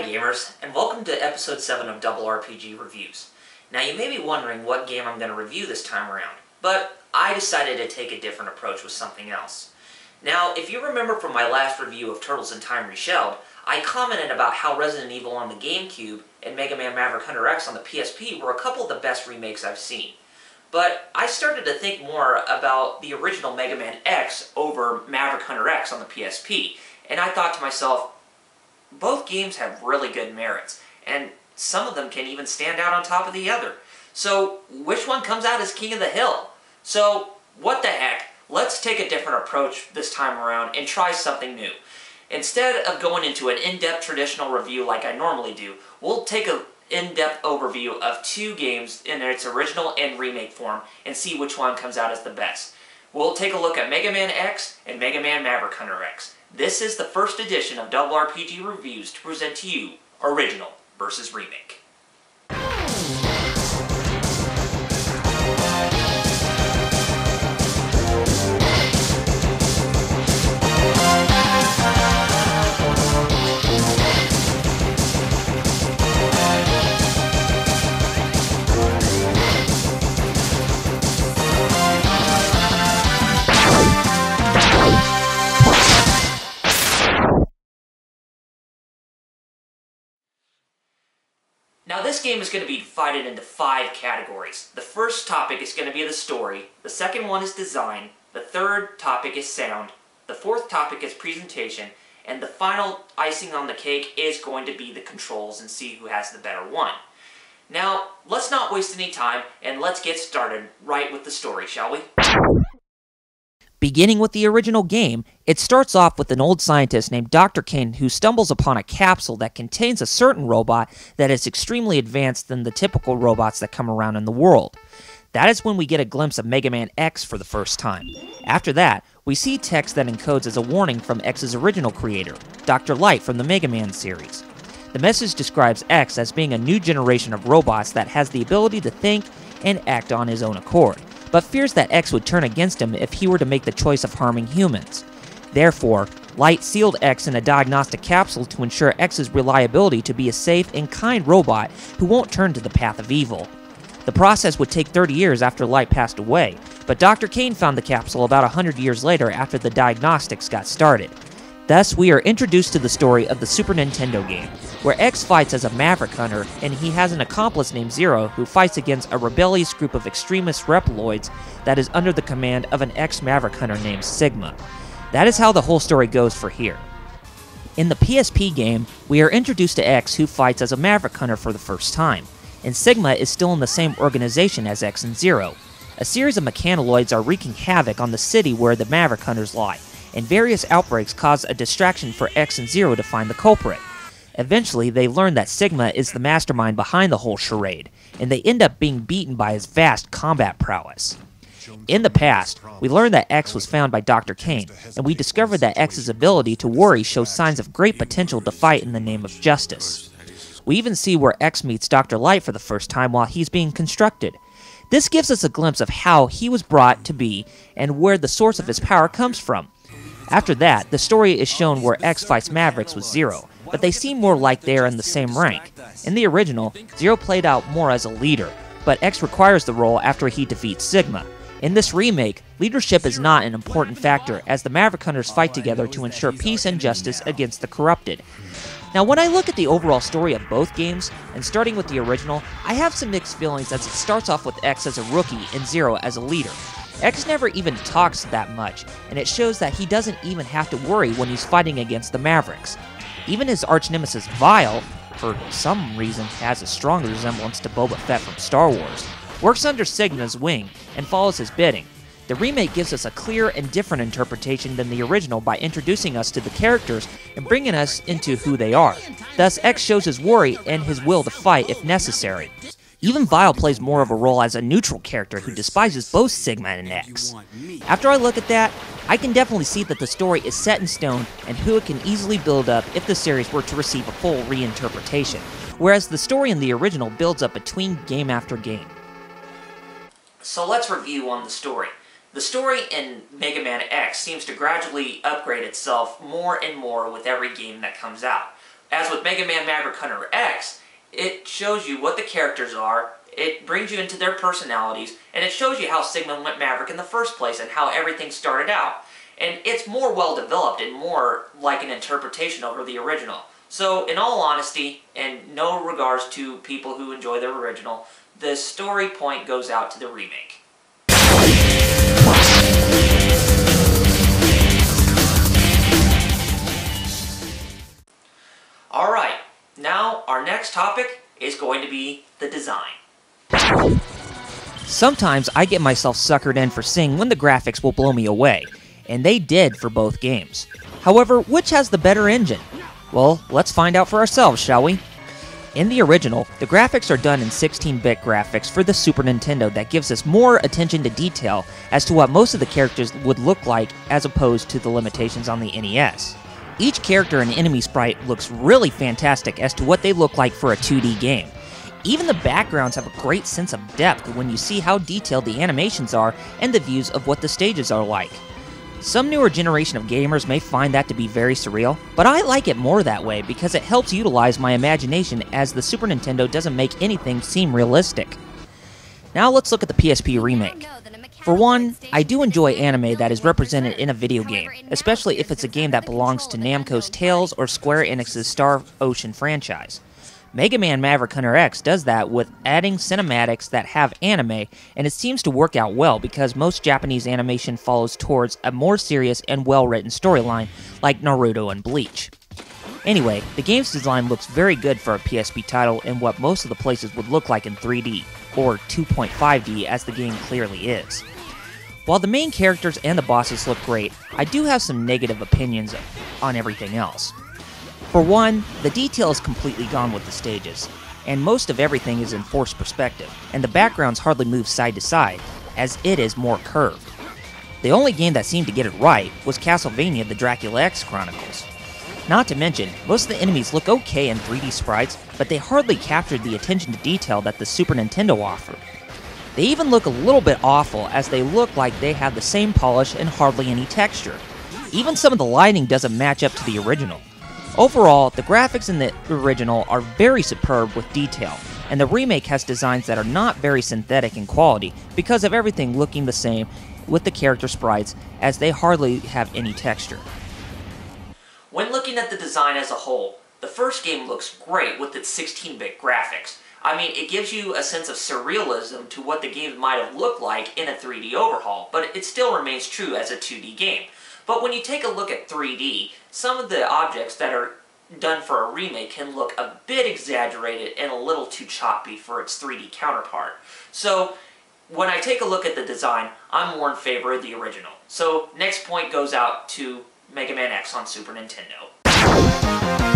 Hi gamers, and welcome to episode 7 of RRPG Reviews. Now you may be wondering what game I'm going to review this time around, but I decided to take a different approach with something else. Now, if you remember from my last review of Turtles in Time Reshelled, I commented about how Resident Evil on the GameCube and Mega Man Maverick Hunter X on the PSP were a couple of the best remakes I've seen. But I started to think more about the original Mega Man X over Maverick Hunter X on the PSP, and I thought to myself, both games have really good merits, and some of them can even stand out on top of the other. So, which one comes out as king of the hill? So, what the heck, let's take a different approach this time around and try something new. Instead of going into an in-depth traditional review like I normally do, we'll take an in-depth overview of two games in its original and remake form and see which one comes out as the best. We'll take a look at Mega Man X and Mega Man Maverick Hunter X. This is the first edition of RRPG Reviews to present to you Original versus Remake. Now this game is going to be divided into 5 categories. The first topic is going to be the story, the second one is design, the third topic is sound, the fourth topic is presentation, and the final icing on the cake is going to be the controls and see who has the better one. Now, let's not waste any time and let's get started right with the story, shall we? Beginning with the original game, it starts off with an old scientist named Dr. Kane who stumbles upon a capsule that contains a certain robot that is extremely advanced than the typical robots that come around in the world. That is when we get a glimpse of Mega Man X for the first time. After that, we see text that encodes as a warning from X's original creator, Dr. Light from the Mega Man series. The message describes X as being a new generation of robots that has the ability to think and act on his own accord, but fears that X would turn against him if he were to make the choice of harming humans. Therefore, Light sealed X in a diagnostic capsule to ensure X's reliability to be a safe and kind robot who won't turn to the path of evil. The process would take 30 years after Light passed away, but Dr. Kane found the capsule about 100 years later after the diagnostics got started. Thus, we are introduced to the story of the Super Nintendo game, where X fights as a Maverick Hunter, and he has an accomplice named Zero who fights against a rebellious group of extremist Reploids that is under the command of an ex-Maverick Hunter named Sigma. That is how the whole story goes for here. In the PSP game, we are introduced to X who fights as a Maverick Hunter for the first time, and Sigma is still in the same organization as X and Zero. A series of mechanoids are wreaking havoc on the city where the Maverick Hunters lie, and various outbreaks cause a distraction for X and Zero to find the culprit. Eventually, they learn that Sigma is the mastermind behind the whole charade, and they end up being beaten by his vast combat prowess. In the past, we learn that X was found by Dr. Kane, and we discover that X's ability to worry shows signs of great potential to fight in the name of justice. We even see where X meets Dr. Light for the first time while he's being constructed. This gives us a glimpse of how he was brought to be and where the source of his power comes from. After that, the story is shown where X fights Mavericks with Zero, but they seem more like they are in the same rank. In the original, Zero played out more as a leader, but X requires the role after he defeats Sigma. In this remake, leadership is not an important factor as the Maverick Hunters fight together to ensure peace and justice against the corrupted. Now, when I look at the overall story of both games, and starting with the original, I have some mixed feelings as it starts off with X as a rookie and Zero as a leader. X never even talks that much, and it shows that he doesn't even have to worry when he's fighting against the Mavericks. Even his arch-nemesis Vile, for some reason has a strong resemblance to Boba Fett from Star Wars, works under Sigma's wing and follows his bidding. The remake gives us a clear and different interpretation than the original by introducing us to the characters and bringing us into who they are. Thus, X shows his worry and his will to fight if necessary. Even Vile plays more of a role as a neutral character who despises both Sigma and X. After I look at that, I can definitely see that the story is set in stone and who it can easily build up if the series were to receive a full reinterpretation, whereas the story in the original builds up between game after game. So let's review on the story. The story in Mega Man X seems to gradually upgrade itself more and more with every game that comes out. As with Mega Man Maverick Hunter X, it shows you what the characters are, it brings you into their personalities, and it shows you how Sigma went Maverick in the first place and how everything started out. And it's more well developed and more like an interpretation over the original. So, in all honesty, and no regards to people who enjoy the original, the story point goes out to the remake. Alright, now our next topic is going to be the design. Sometimes I get myself suckered in for seeing when the graphics will blow me away, and they did for both games. However, which has the better engine? Well, let's find out for ourselves, shall we? In the original, the graphics are done in 16-bit graphics for the Super Nintendo that gives us more attention to detail as to what most of the characters would look like as opposed to the limitations on the NES. Each character and enemy sprite looks really fantastic as to what they look like for a 2D game. Even the backgrounds have a great sense of depth when you see how detailed the animations are and the views of what the stages are like. Some newer generation of gamers may find that to be very surreal, but I like it more that way because it helps utilize my imagination as the Super Nintendo doesn't make anything seem realistic. Now let's look at the PSP remake. For one, I do enjoy anime that is represented in a video game, especially if it's a game that belongs to Namco's Tales or Square Enix's Star Ocean franchise. Mega Man Maverick Hunter X does that with adding cinematics that have anime, and it seems to work out well because most Japanese animation follows towards a more serious and well-written storyline like Naruto and Bleach. Anyway, the game's design looks very good for a PSP title in what most of the places would look like in 3D, or 2.5D as the game clearly is. While the main characters and the bosses look great, I do have some negative opinions on everything else. For one, the detail is completely gone with the stages, and most of everything is in forced perspective, and the backgrounds hardly move side to side, as it is more curved. The only game that seemed to get it right was Castlevania The Dracula X Chronicles. Not to mention, most of the enemies look okay in 3D sprites, but they hardly captured the attention to detail that the Super Nintendo offered. They even look a little bit awful as they look like they have the same polish and hardly any texture. Even some of the lighting doesn't match up to the original. Overall, the graphics in the original are very superb with detail, and the remake has designs that are not very synthetic in quality because of everything looking the same with the character sprites as they hardly have any texture. When looking at the design as a whole, the first game looks great with its 16-bit graphics. I mean, it gives you a sense of surrealism to what the game might have looked like in a 3D overhaul, but it still remains true as a 2D game. But when you take a look at 3D, some of the objects that are done for a remake can look a bit exaggerated and a little too choppy for its 3D counterpart. So, when I take a look at the design, I'm more in favor of the original. So, next point goes out to Mega Man X on Super Nintendo.